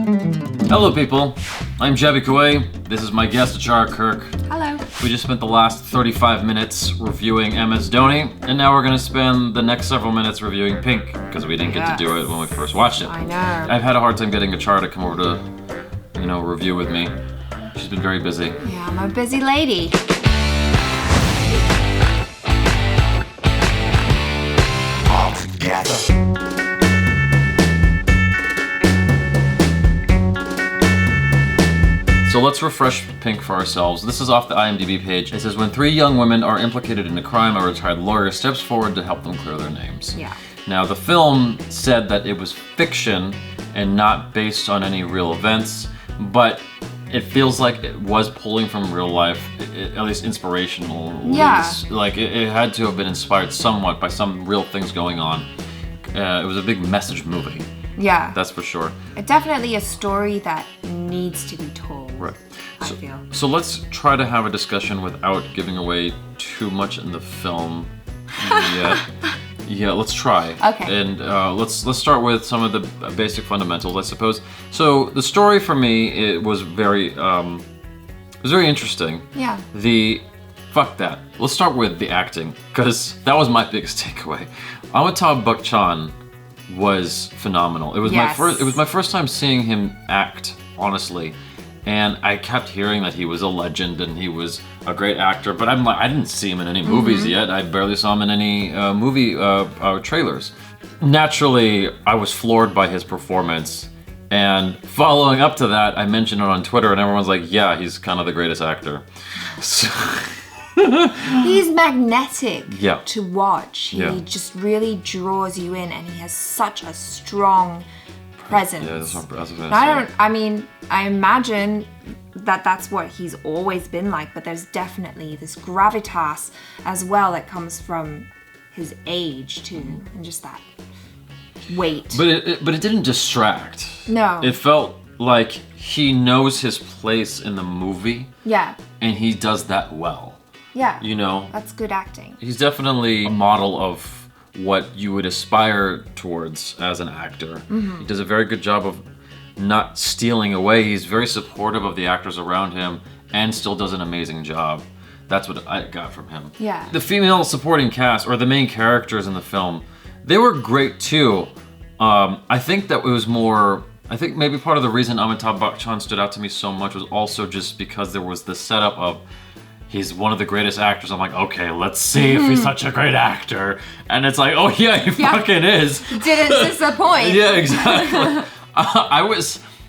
Hello people, I'm Jaby KOAY. This is my guest Achara Kirk. Hello. We just spent the last 35 minutes reviewing MS Dhoni, and now we're going to spend the next several minutes reviewing Pink, because we didn't get to do it when we first watched it. I know. I've had a hard time getting Achara to come over to, review with me. She's been very busy. Yeah, I'm a busy lady. All together. So let's refresh Pink for ourselves. This is off the IMDb page. It says, when three young women are implicated in a crime, a retired lawyer steps forward to help them clear their names. Yeah. Now, the film said that it was fiction and not based on any real events, but it feels like it was pulling from real life, at least inspirational. Yeah. Like, it had to have been inspired somewhat by some real things going on. It was a big message movie. Yeah. That's for sure. It's definitely a story that needs to be told. Right. I feel. So let's try to have a discussion without giving away too much in the film yet. Yeah, let's try. Okay. And let's start with some of the basic fundamentals, I suppose. So the story for me, it was very interesting. Yeah. Fuck that. Let's start with the acting, because that was my biggest takeaway. Amitabh Bachchan was phenomenal. It was my first time seeing him act, honestly. And I kept hearing that he was a legend and he was a great actor, but I didn't see him in any movies yet. I barely saw him in any movie trailers. Naturally, I was floored by his performance. And following up to that, I mentioned it on Twitter and everyone's like, yeah, he's kind of the greatest actor. So He's magnetic Yeah. to watch. He Yeah. just really draws you in, and he has such a strong presence. Yeah, that's what I was gonna say. I imagine that that's what he's always been like, but there's definitely this gravitas as well that comes from his age too, and just that weight. But it didn't distract. No. It felt like he knows his place in the movie, Yeah. and he does that well. Yeah. You know? That's good acting. He's definitely a model of what you would aspire towards as an actor. He does a very good job of not stealing away. He's very supportive of the actors around him and still does an amazing job. That's what I got from him. Yeah. The female supporting cast, or the main characters in the film, they were great too. I think that it was more... I think maybe part of the reason Amitabh Bachchan stood out to me so much was also just because there was the setup of he's one of the greatest actors. I'm like, okay, let's see if he's such a great actor. And it's like, oh yeah, he fucking is. Didn't disappoint. Yeah, exactly.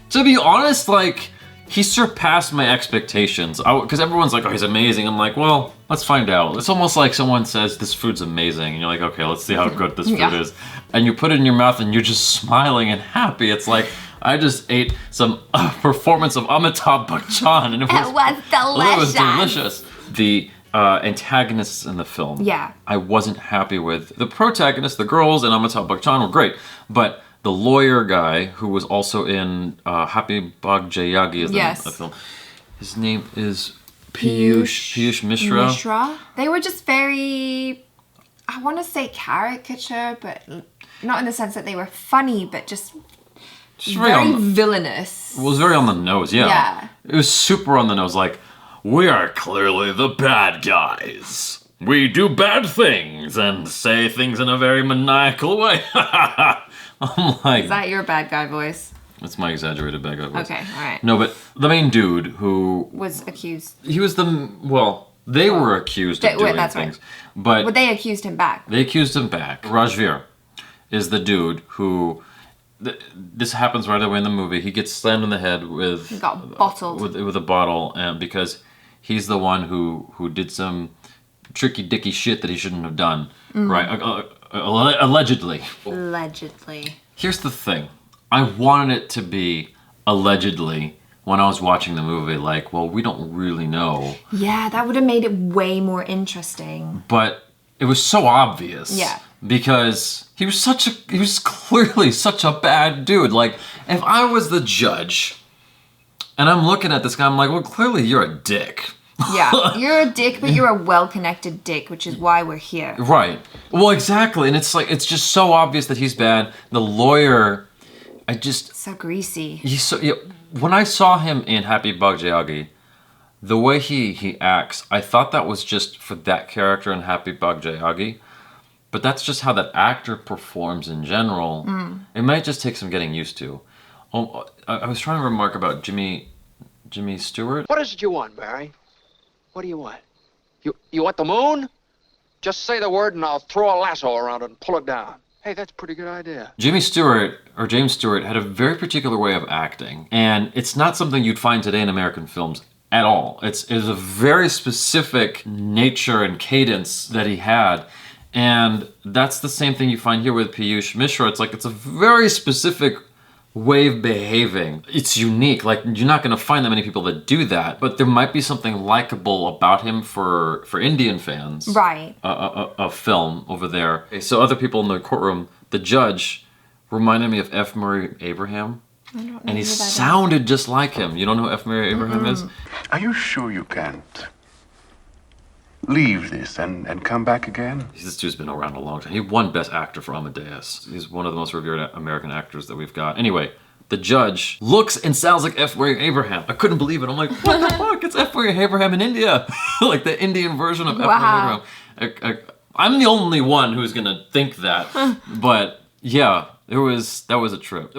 To be honest, like, he surpassed my expectations. Because everyone's like, oh, he's amazing. I'm like, well, let's find out. It's almost like someone says, this food's amazing. And you're like, okay, let's see how good this food is. And you put it in your mouth and you're just smiling and happy. It's like, I just ate some performance of Amitabh Bachchan. And it was delicious. The antagonists in the film, I wasn't happy with. The protagonists, the girls, and Amitabh Bachchan were great, but the lawyer guy, who was also in Happy Bhagyayagi, is the name of the film. His name is Piyush Mishra. They were just very, I want to say caricature, but not in the sense that they were funny, but just very villainous. It was very on the nose, yeah. It was super on the nose, like, we are clearly the bad guys. We do bad things and say things in a very maniacal way. I'm like... Is that your bad guy voice? That's my exaggerated bad guy voice. Okay, alright. No, but the main dude who... was accused. He was they were accused of doing things. Right. But they accused him back. They accused him back. Rajveer is the dude who... This happens right away in the movie. He gets slammed in the head with... He got bottled. With a bottle, and because he's the one who did some tricky dicky shit that he shouldn't have done, right? Allegedly. Allegedly. Here's the thing. I wanted it to be allegedly when I was watching the movie, like, well, we don't really know. Yeah, that would have made it way more interesting. But it was so obvious. Yeah. Because he was clearly such a bad dude. Like, if I was the judge and I'm looking at this guy, I'm like, well, clearly you're a dick. Yeah, you're a dick, but you're a well-connected dick, which is why we're here. Right. Well, exactly. And it's like, it's just so obvious that he's bad. The lawyer, I just So greasy. when I saw him in Happy Bugjayagi, the way he acts, I thought that was just for that character in Happy Bugjayagi. But that's just how that actor performs in general. It might just take some getting used to. Oh, I was trying to remark about Jimmy Stewart. What is it you want, Barry? What do you want? You want the moon? Just say the word and I'll throw a lasso around it and pull it down. Hey, that's a pretty good idea. James Stewart had a very particular way of acting, and it's not something you'd find today in American films at all. It's a very specific nature and cadence that he had. And that's the same thing you find here with Piyush Mishra. It's a very specific way of behaving. It's unique. Like, you're not going to find that many people that do that, but there might be something likable about him for Indian fans. Right. Of film over there. Okay, so other people in the courtroom, the judge reminded me of F. Murray Abraham. I don't know And he who that is. sounded just like him. You don't know who F. Murray Abraham is? Are you sure you can't leave this and come back again? This dude's been around a long time. He won Best Actor for Amadeus. He's one of the most revered American actors that we've got. Anyway, the judge looks and sounds like F. Murray Abraham. I couldn't believe it. I'm like, what the fuck? It's F. Murray Abraham in India. Like the Indian version of F. Murray Abraham. I'm the only one who's going to think that. But yeah, that was a trip.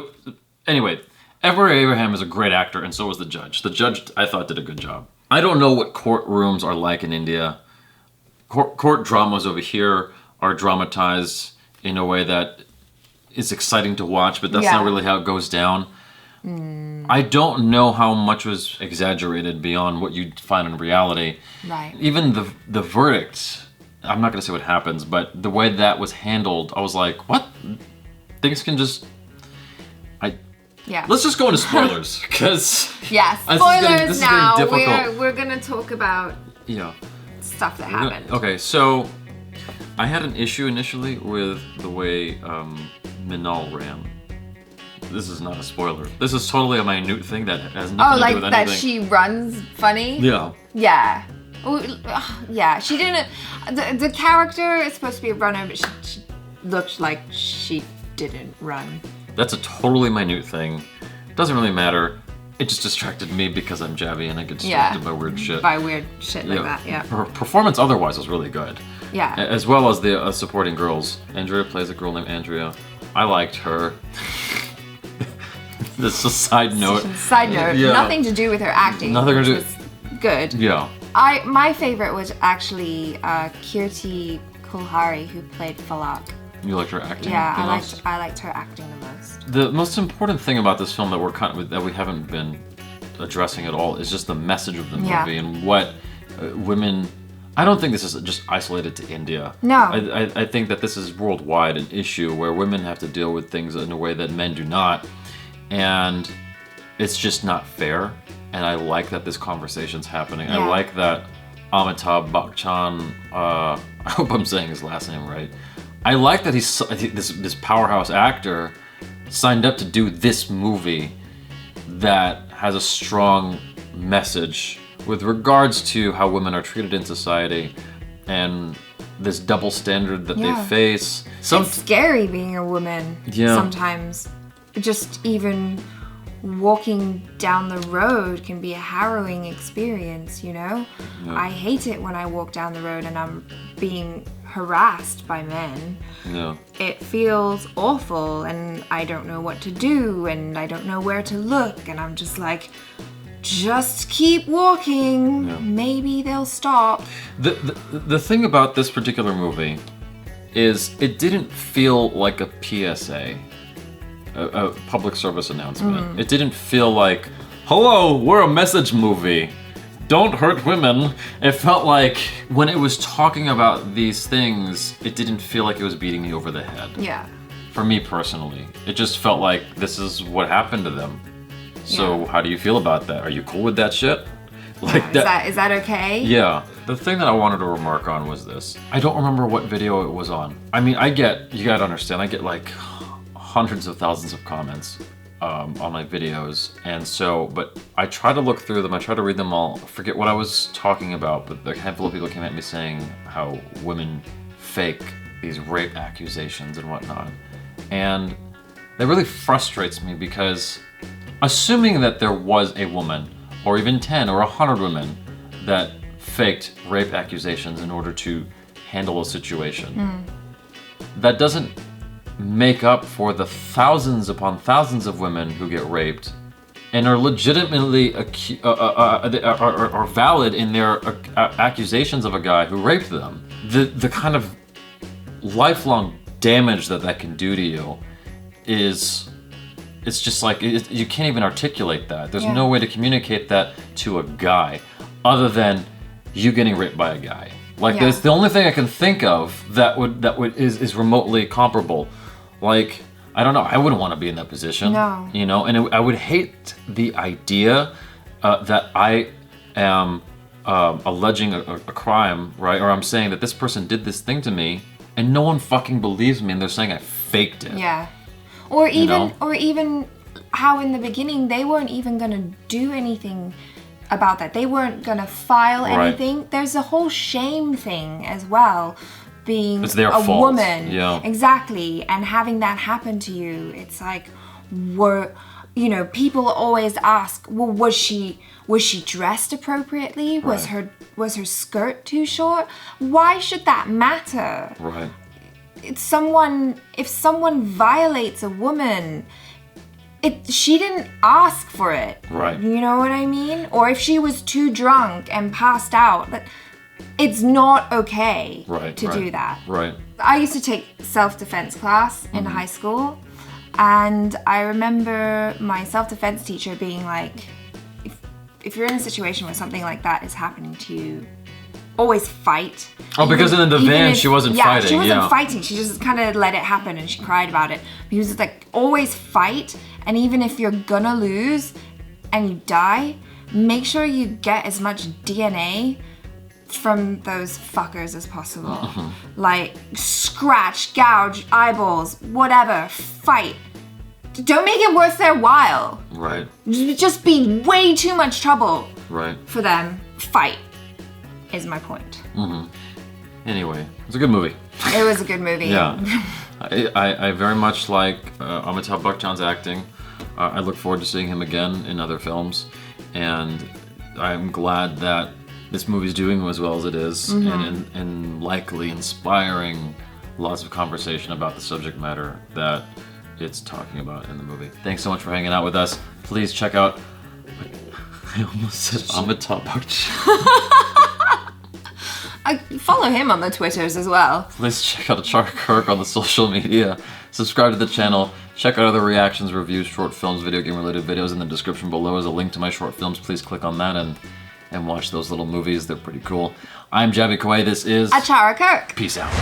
Anyway, F. Murray Abraham is a great actor, and so was the judge. The judge, I thought, did a good job. I don't know what courtrooms are like in India. Court dramas over here are dramatized in a way that is exciting to watch, but that's not really how it goes down. I don't know how much was exaggerated beyond what you'd find in reality. Right. Even the verdict, I'm not going to say what happens, but the way that was handled, I was like, what? Things can just... Yeah. Let's just go into spoilers, because... Yeah, this spoilers is now. getting difficult. We're going to talk about stuff that happened. Okay, so I had an issue initially with the way Minal ran. This is not a spoiler. This is totally a minute thing that has nothing to do with anything. That she runs funny? Yeah. Yeah. Yeah, she didn't... The character is supposed to be a runner, but she looked like she didn't run. That's a totally minute thing. Doesn't really matter. It just distracted me because I'm Jaby and I get distracted by weird shit. By weird shit like that, yeah. Her performance otherwise was really good. Yeah. As well as the supporting girls. Andrea plays a girl named Andrea. I liked her. This is a side note. Side note. Yeah. Nothing to do with her acting. Nothing to do. Was good. Yeah. My favorite was actually Kirti Kulhari, who played Falak. You liked her acting? Yeah, the most? I liked her acting the most. The most important thing about this film that we haven't been addressing at all is just the message of the movie and what women. I don't think this is just isolated to India. No. I think that this is worldwide an issue where women have to deal with things in a way that men do not, and it's just not fair. And I like that this conversation's happening. Yeah. I like that Amitabh Bachchan. I hope I'm saying his last name right. I like that he's this powerhouse actor signed up to do this movie that has a strong message with regards to how women are treated in society and this double standard that they face. It's scary being a woman sometimes. Just even walking down the road can be a harrowing experience, you know? Yeah. I hate it when I walk down the road and I'm being harassed by men. Yeah. It feels awful and I don't know what to do and I don't know where to look and I'm just like, just keep walking. Yeah. Maybe they'll stop. The thing about this particular movie is it didn't feel like a PSA, a public service announcement. It didn't feel like, hello, we're a message movie. Don't hurt women. It felt like when it was talking about these things, it didn't feel like it was beating me over the head. Yeah. For me personally, it just felt like this is what happened to them. So how do you feel about that? Are you cool with that shit? Like Is that okay? Yeah. The thing that I wanted to remark on was this. I don't remember what video it was on. I mean, you gotta understand, I get like hundreds of thousands of comments on my videos, and so, but I try to look through them, I try to read them all, forget what I was talking about, but a handful of people came at me saying how women fake these rape accusations and whatnot. And that really frustrates me because assuming that there was a woman, or even 10 or 100 women that faked rape accusations in order to handle a situation, that doesn't make up for the thousands upon thousands of women who get raped and are legitimately are valid in their accusations of a guy who raped them. The kind of lifelong damage that can do to you is, it's just like, you can't even articulate that. There's no way to communicate that to a guy other than you getting raped by a guy. Like, that's the only thing I can think of that is remotely comparable. Like, I don't know, I wouldn't want to be in that position. No. You know, and I would hate the idea that I am alleging a crime, right? Or I'm saying that this person did this thing to me and no one fucking believes me and they're saying I faked it. Yeah. Or even, know? or even how in the beginning they weren't even gonna do anything about that. They weren't gonna file anything. There's a whole shame thing as well. Being It's their a fault. woman, Yeah. Exactly, and having that happen to you, it's like, people always ask, well, was she dressed appropriately? Was her skirt too short? Why should that matter? Right. If someone violates a woman, she didn't ask for it. Right. You know what I mean? Or if she was too drunk and passed out, it's not okay to do that. Right. I used to take self-defense class in high school, and I remember my self-defense teacher being like, if you're in a situation where something like that is happening to you, always fight. Oh, because in the van she wasn't fighting. She wasn't fighting. She just kind of let it happen and she cried about it. But he was just like, always fight, and even if you're gonna lose and you die, make sure you get as much DNA from those fuckers as possible. Like, scratch, gouge, eyeballs, whatever, fight. Don't make it worth their while. Right. Just be way too much trouble Right. for them. Fight, is my point. Anyway, it's a good movie. It was a good movie. Yeah. I very much like Amitabh Bachchan's acting. I look forward to seeing him again in other films, and I'm glad that this movie's doing as well as it is, and likely inspiring lots of conversation about the subject matter that it's talking about in the movie. Thanks so much for hanging out with us. Please check out... I almost said Amitabh Bachchan. I follow him on the Twitters as well. Please check out Achara Kirk on the social media. Subscribe to the channel. Check out other reactions, reviews, short films, video game related videos. In the description below is a link to my short films. Please click on that and watch those little movies. They're pretty cool. I'm Jaby KOAY. This is Achara Kirk. Peace out.